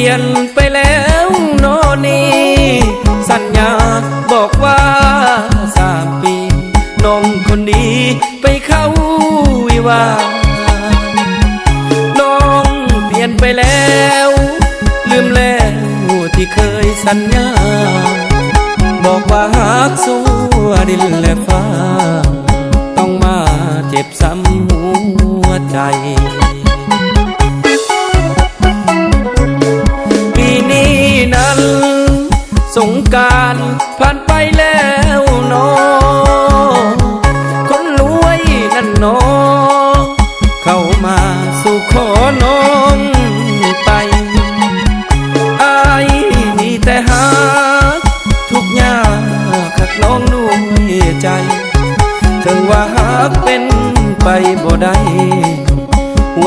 ยนไปแล้วโนนี่สัญญาบอกว่า3 ปีน้องคนดีไปเข้าวิวาน้องเปลี่ยนไปแล้วลืมแล้วที่เคยสัญญาบอกว่าหากสู้ดินและฟ้าต้องมาเจ็บซ้ำหัวใจปีนี้นั้นสงกรานต์ผ่านไปแล้วเนาะคนรวยนั่นเนาะเข้ามาสู่ขอน้องไปอายมีแต่หาทุกอย่างขัดน้องด้วยใจถึงว่าหากเป็นไปบ่ได้